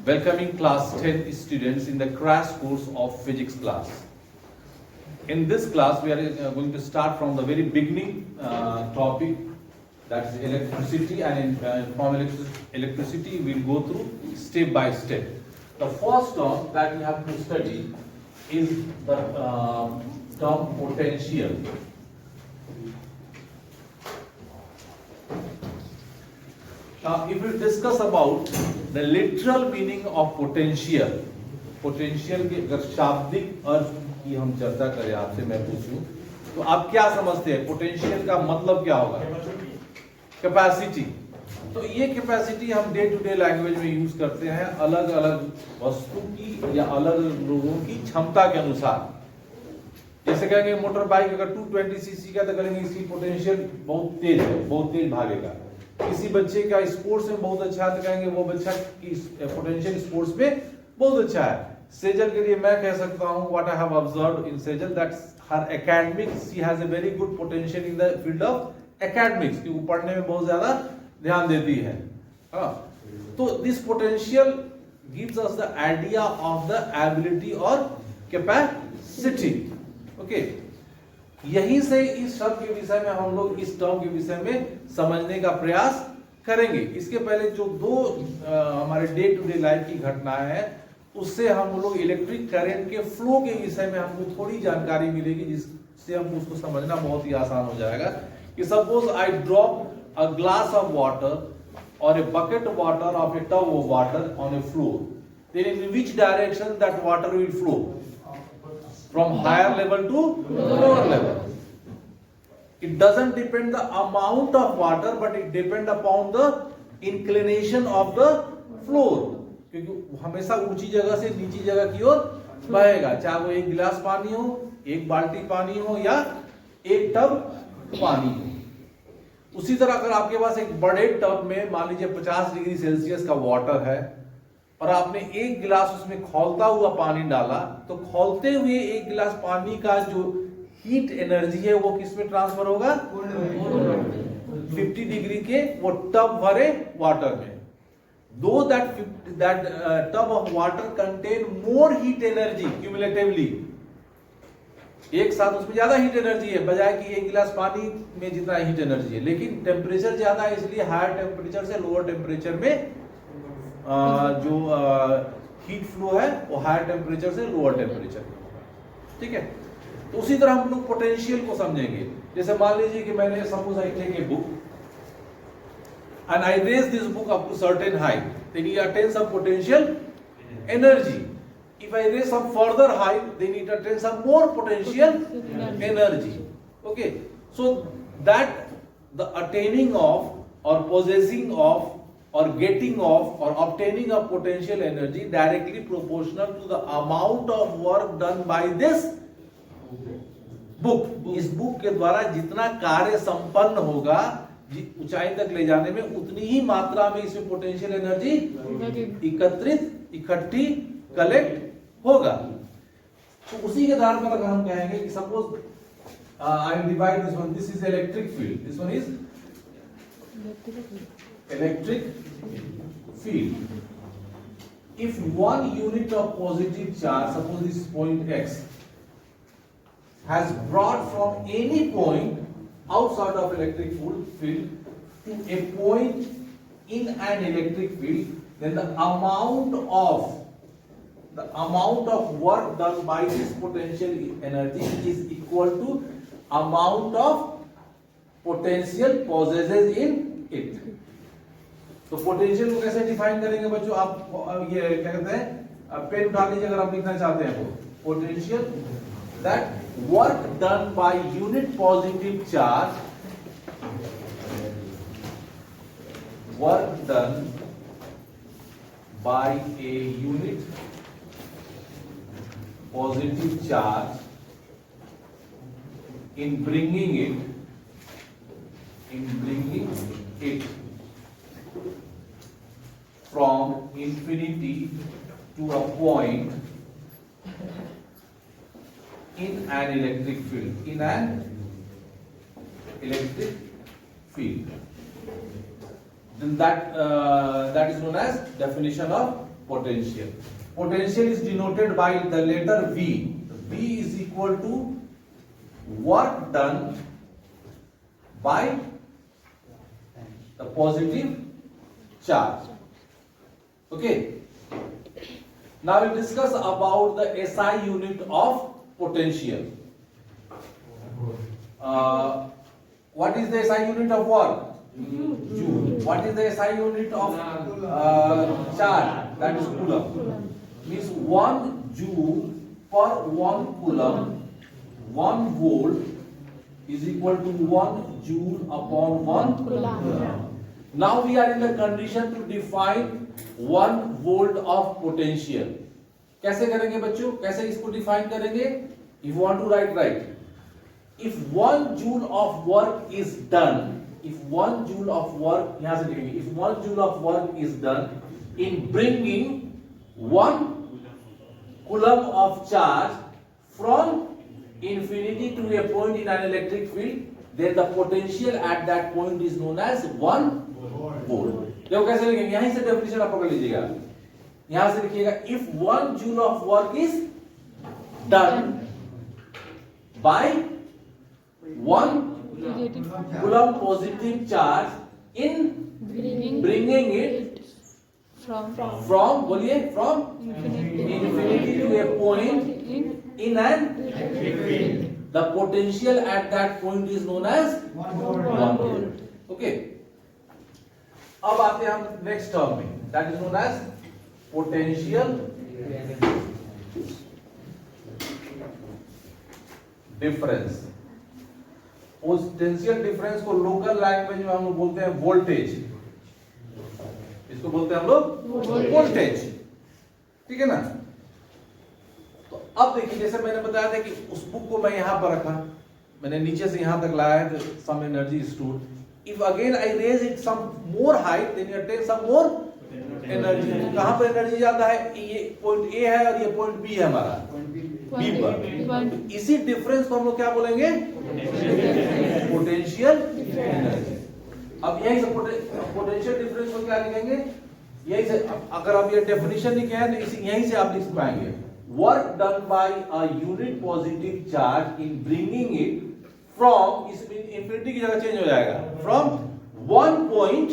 Welcoming class 10 students in the crash course of physics class. In this class, we are going to start from the very beginning topic, that's electricity, and from electricity we'll go through step by step. The first term that we have to study is the term potential. Now, if we discuss about the literal meaning of potential, potential के अगर शाब्दिक अर्थ की हम चर्चा करें आपसे, मैं पूछूं तो आप क्या समझते हैं पोटेंशियल का मतलब क्या होगा? कैपेसिटी। तो ये कैपेसिटी हम डे टू डे लैंग्वेज में यूज करते हैं अलग अलग वस्तु की या अलग लोगों की क्षमता के अनुसार। जैसे कहेंगे मोटर बाइक अगर 220 सीसी का तो कहेंगे इसकी पोटेंशियल बहुत तेज है, बहुत तेज भागेगा। किसी बच्चे का स्पोर्ट्स में बहुत अच्छा है तो कहेंगे वो बच्चा की पोटेंशियल स्पोर्ट्स में बहुत अच्छा है। सेजल के लिए मैं कह सकता हूँ what I have observed in Sejal that her academics she has a very good potential in the field of academics, क्योंकि पढ़ने में बहुत ज्यादा ध्यान देती है। तो this potential gives us the idea of the ability और कैपेसिटी। ओके, यहीं से इस शब्द के विषय में हम लोग इस टर्म के विषय में समझने का प्रयास करेंगे। इसके पहले जो दो हमारे डे टू डे लाइफ की घटनाएं हैं उससे हम लोग इलेक्ट्रिक करंट के फ्लो के विषय में हमको थोड़ी जानकारी मिलेगी, जिससे हमको उसको समझना बहुत ही आसान हो जाएगा। कि suppose I drop a glass of water और a bucket water of a tub of water on a floor, then in which direction that water will flow? From higher level to lower level. It doesn't depend the amount of water, but it depend upon the inclination of the floor. क्योंकि हमेशा ऊंची जगह से नीची जगह की ओर बहेगा, चाहे वो एक गिलास पानी हो, एक बाल्टी पानी हो या एक टब पानी हो। उसी तरह अगर आपके पास एक बड़े टब में मान लीजिए 50 डिग्री सेल्सियस का वाटर है और आपने एक गिलास उसमें खौलता हुआ पानी डाला, तो खौलते हुए एक गिलास पानी का जो हीट एनर्जी है वो किस में ट्रांसफर होगा? 50 डिग्री के वो टब भरे वाटर में। दो that tub of water contain more heat energy cumulatively, एक साथ उसमें ज्यादा हीट एनर्जी है बजाय कि एक गिलास पानी में जितना हीट एनर्जी है, लेकिन टेम्परेचर ज्यादा है, इसलिए हायर टेम्परेचर से लोअर टेम्परेचर में जो हीट फ्लो है वो हायर टेम्परेचर से लोअर टेम्परेचर में होगा। ठीक है, तो उसी तरह हम लोग पोटेंशियल को समझेंगे। जैसे मान लीजिए कि मैंने suppose I take a book and I raise this book up to certain height, then it attains some potential energy. If I raise some further height, then it attains some more potential energy. Okay, so that the attaining of or possessing of or getting of or obtaining of potential energy directly proportional to the amount of work done by this book. इस book के द्वारा जितना कार्य संपन्न होगा ऊंचाई तक ले जाने में, उतनी ही मात्रा में इसमें पोटेंशियल एनर्जी इकट्ठी कलेक्ट होगा। तो उसी के आधार पर अगर हम कहेंगे कि suppose I will divide this one, this is electric field, this one is electric field. If one unit of positive charge, suppose this point x, has brought from any point outside of electric field to a point in an electric field, then the amount of work done by this potential energy is equal to amount of potential possesses in it. तो potential को कैसे define करेंगे बच्चों? आप ये क्या कहते हैं, पेन उठा लीजिए अगर आप लिखना चाहते हैं। Potential that work done by unit positive charge, work done bye a unit positive charge in bringing it from infinity to a point in an electric field, then that is known as definition of potential. Potential is denoted by the letter V. V is equal to work done by the positive charge. Okay. Now we'll discuss about the SI unit of potential. What is the SI unit of work? Joule. What is the SI unit of charge? That is coulomb. Means 1 joule per 1 coulomb, 1 volt is equal to 1 joule upon 1 coulomb. Now we are in the condition to define 1 volt of potential. कैसे करेंगे बच्चों? कैसे इसको define करेंगे? If you want to write. If 1 joule of work is done, if 1 joule of work, यहाँ से लिखेंगे, if 1 joule of work is done in bringing 1 coulomb of charge from infinity to a point in an electric field, then the potential at that point is known as 1 volt. देखो कैसे लिखेंगे? यहीं से definition आप पकड़ लीजिएगा. यहां से लिखिएगा if 1 joule of work is done by 1 coulomb positive charge in bringing it from बोलिए from infinity to a point in an the potential at that point is known as 1 volt. Okay. अब आते हैं हम next term में, that is known as potential difference. Potential difference को local language में हम लोग बोलते हैं वोल्टेज. इसको बोलते हैं हम लोग वोल्टेज. ठीक है ना? तो अब देखिए, जैसे मैंने बताया था कि उस बुक को मैं यहां पर रखा, मैंने नीचे से यहां तक लाया है, some energy stored. If again I raise it some more height, then you attain some more energy. कहाँ पर एनर्जी जाता है? ये पॉइंट ए है और ये पॉइंट बी है हमारा, बी पर. इसी डिफरेंस को हम लोग क्या बोलेंगे? Potential energy. अब यही से पोटेंशियल डिफरेंस को क्या लिखेंगे? यही से अगर आप ये डेफिनेशन लिखे हैं तो इसी यहीं से आप लिख पाएंगे. Work done by a unit positive charge in bringing it from, इसमें इंफिनिटी की जगह चेंज हो जाएगा, from 1 point,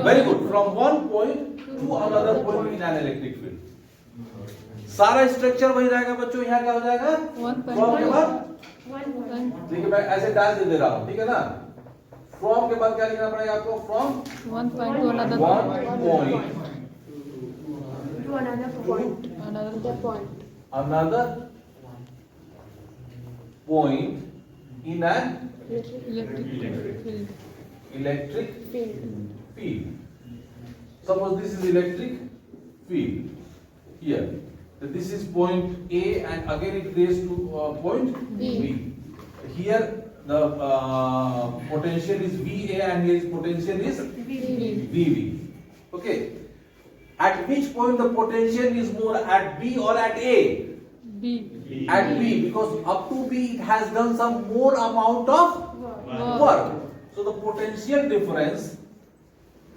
very good, from 1 point to another point in an electric field. सारा स्ट्रक्चर वही रहेगा बच्चों. यहाँ क्या हो जाएगा? फ्रॉम के बाद, ठीक है, मैं ऐसे डैश दे रहा हूँ, ठीक है ना? फ्रॉम के बाद क्या लिखना पड़ेगा आपको? From 1 point to another point in an electric field. Suppose this is electric field here. So this is point A and again it goes to point B. Here the potential is VA and here potential is VB. Okay. At which point the potential is more, at B or at A? B. At B, because up to B it has done some more amount of work. So the potential difference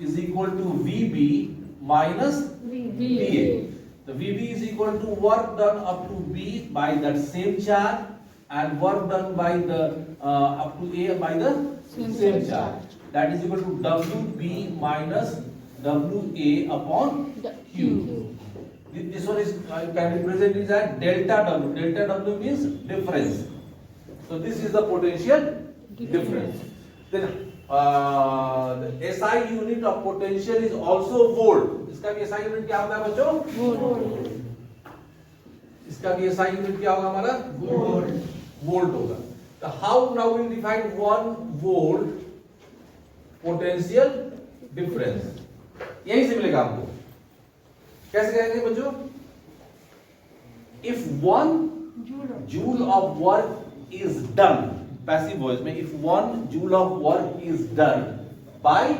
is equal to VB minus VA. The VB is equal to work done up to B by that same charge and work done by the up to A by the same charge. That is equal to WB minus WA upon Q. This one is can be presented as delta W. Delta W means difference. So this is the potential difference. Then the SI unit of potential is also volt. इसका भी SI unit क्या होता है बच्चों? Volt. इसका भी SI unit क्या होगा हमारा? Volt. Volt होगा. So how now we define 1 volt potential difference? यही से मिलेगा आपको. कैसे कहेंगे बच्चों? If 1 joule of work is done, passive voice में, if 1 joule of work is done by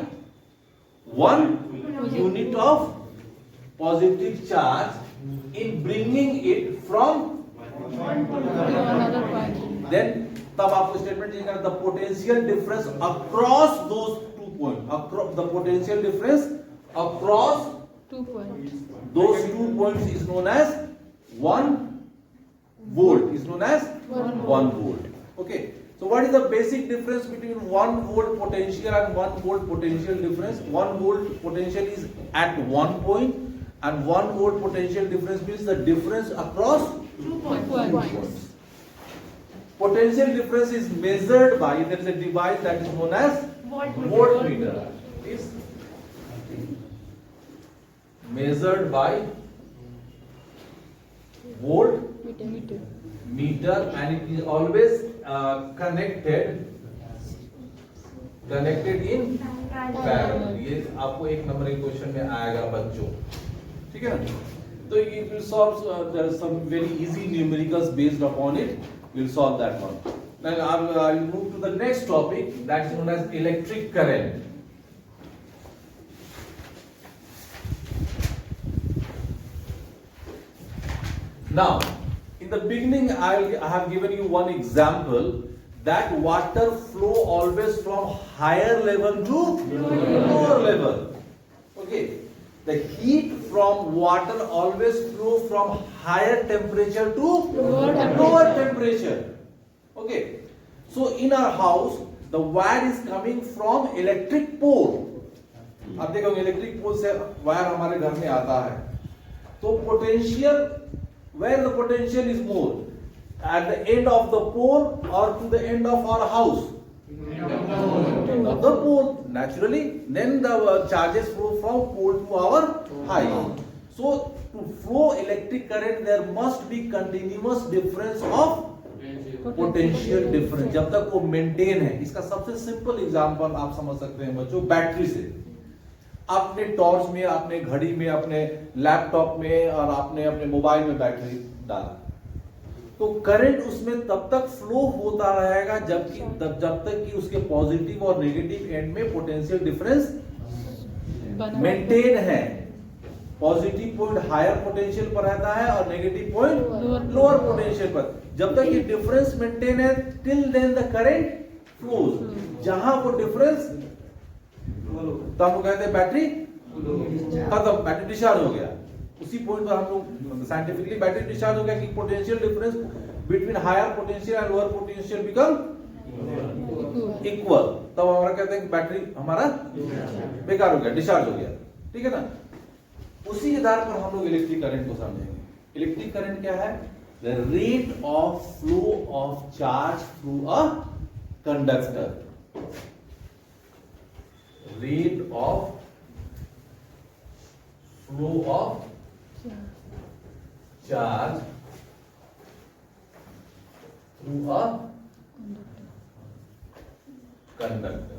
1 unit of positive charge in bringing it from another point, then तब आपको स्टेटमेंट चेंज करना, the potential difference across those two points. Across the potential difference across 2 points. those 2 points is known as 1 volt. Is known as 1 volt. Okay. So what is the basic difference between 1 volt potential and 1 volt potential difference? 1 volt potential is at 1 point, and 1 volt potential difference means the difference across 2 points. Potential difference is measured by, there is a device that is known as voltmeter. Is measured by voltmeter, and it is always connected in parallel. ये आपको 1 number के question में आएगा बच्चों, ठीक है ना? तो you will solve there are some very easy numericals based upon it. We'll solve that one. Then I will move to the next topic, that is known as electric current. Now, in the beginning, I have given you one example that water flow always from higher level to lower level. Okay, the heat from water always flow from higher temperature to lower temperature. Okay, so in our house, the wire is coming from electric pole. आप देखोगे electric pole से wire हमारे घर में आता है, तो potential, where the potential is more, at the end of the pole or to the end of our house? Of the pole, naturally. Then the charges flow from pole to our house. So to flow electric current, there must be continuous difference of potential difference. जब तक वो maintain है, इसका सबसे simple example आप समझ सकते हैं बच्चों, बैटरी से। आपने टॉर्च में, आपने घड़ी में, अपने लैपटॉप में और आपने अपने मोबाइल में बैटरी डाला, तो करंट उसमें तब तक फ्लो होता रहेगा जब तक कि उसके पॉजिटिव और नेगेटिव एंड में पोटेंशियल डिफरेंस मेंटेन है। पॉजिटिव पॉइंट हायर पोटेंशियल पर रहता है और नेगेटिव पॉइंट लोअर पोटेंशियल पर। जब तक ये डिफरेंस मेंटेन है, till then the current flows. जहां वो डिफरेंस, तो हम लोग कहते हैं बैटरी खत्म, बैटरी डिस्चार्ज हो गया। उसी पॉइंट पर हम लोग साइंटिफिकली बैटरी डिस्चार्ज हो गया कि potential difference between higher potential and lower potential become equal. तब हमारा कहते हैं कि बैटरी हमारा बेकार हो गया, डिस्चार्ज हो गया, ठीक है ना? उसी आधार पर हम लोग इलेक्ट्रिक करंट को समझेंगे। इलेक्ट्रिक करंट क्या है? The rate of flow of charge through a conductor. Rate of flow of charge through a conductor.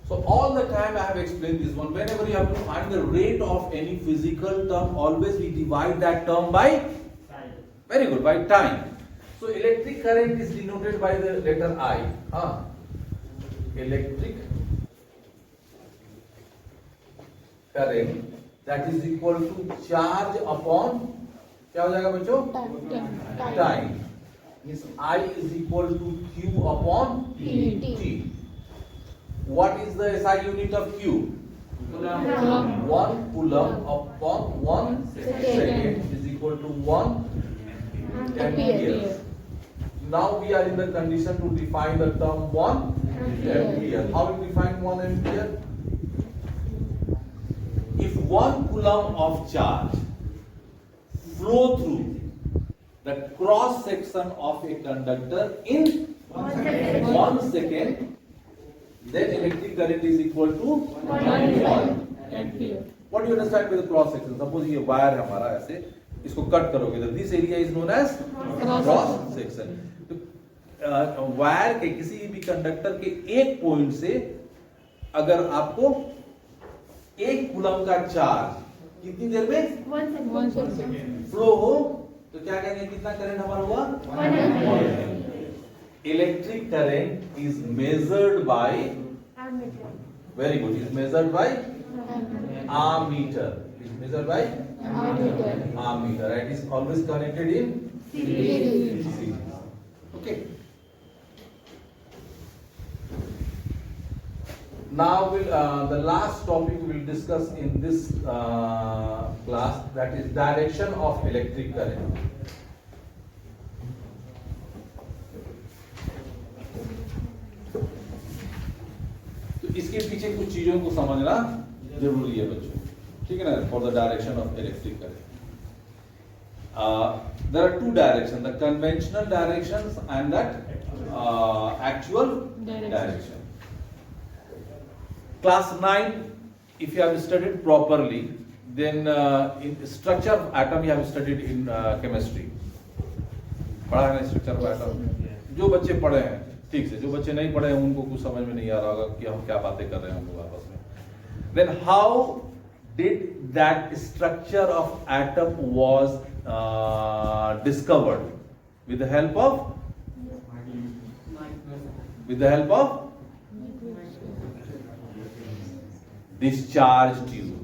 So all the time I have explained this one. Whenever you have to find the rate of any physical term, always we divide that term by time. Very good, by time. So electric current is denoted by the letter I. Electric current, that is equal to charge upon, क्या हो जाएगा बच्चों? Time. Means I is equal to Q upon T. What is the SI unit of Q? Coulomb. 1 coulomb upon 1 second is equal to 1 ampere. Now we are in the condition to define the term 1 ampere. How we define 1 ampere? If 1 coulomb of charge flow through the cross section of a conductor in 1 second, then electric current is equal to 1 ampere. What do you understand by the cross section? Suppose ये wire है हमारा, ऐसे इसको cut करोगे तो this area is known as cross section. Wire के किसी भी कंडक्टर के एक पॉइंट से अगर आपको 1 कूलम का चार्ज कितनी देर में 1 second फ्लो हो, तो क्या कहेंगे कितना करंट हमारा हुआ? 1 ampere. Electric current is measured by ammeter. Very good. Is measured by ammeter. Is measured by ammeter. It is always connected in series. Okay. Now the last topic we will discuss in this class, that is direction of electric current. तो इसके पीछे कुछ चीजों को समझना जरूरी है बच्चों, ठीक है ना, for the direction of electric current. There are two directions, the conventional directions and that actual direction. Class 9, if you have studied properly, then in structure of atom you have studied in chemistry. पढ़ा है ना structure of atom? जो बच्चे पढ़े हैं ठीक से, जो बच्चे नहीं पढ़े हैं उनको कुछ समझ में नहीं आ रहा होगा कि हम क्या बातें कर रहे हैं हम लोग आपस में. Then how did that structure of atom was discovered? With the help of discharge tube.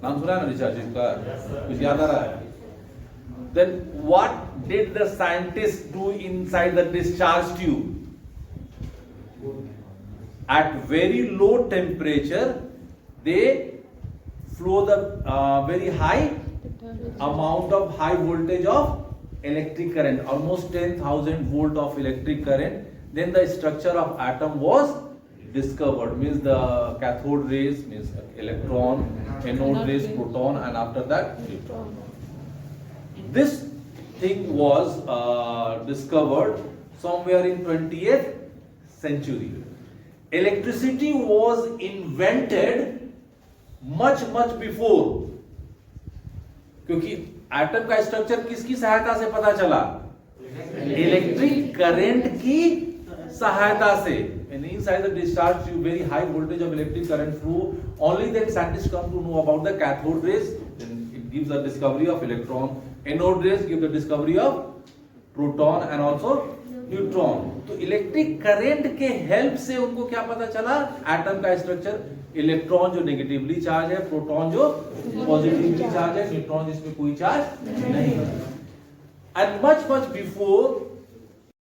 नाम सुना है ना डिस्चार्ज ट्यूब का? कुछ याद आ रहा है? Then what did the scientists do inside the discharge tube? At very low temperature, they flow the very high amount of high voltage of electric current, almost 10,000 volt of electric current. Then the structure of atom was discovered, means the cathode rays means electron, anode rays proton, and after that neutron. This thing was discovered somewhere in 20th century. Electricity was invented much before, क्योंकि atom का structure किसकी सहायता से पता चला? Electric current की सहायता से. And inside the discharge tube, very high voltage of electric current flow. Only then scientists come to know about the cathode rays. Then it gives the discovery of electron. Anode rays give the discovery of proton and also neutron. तो electric current के help से उनको क्या पता चला? Atom का structure. Electron जो negatively charge है, प्रोटॉन जो पॉजिटिवली चार्ज है, न्यूट्रॉन जिसमें कोई चार्ज नहीं है. And much before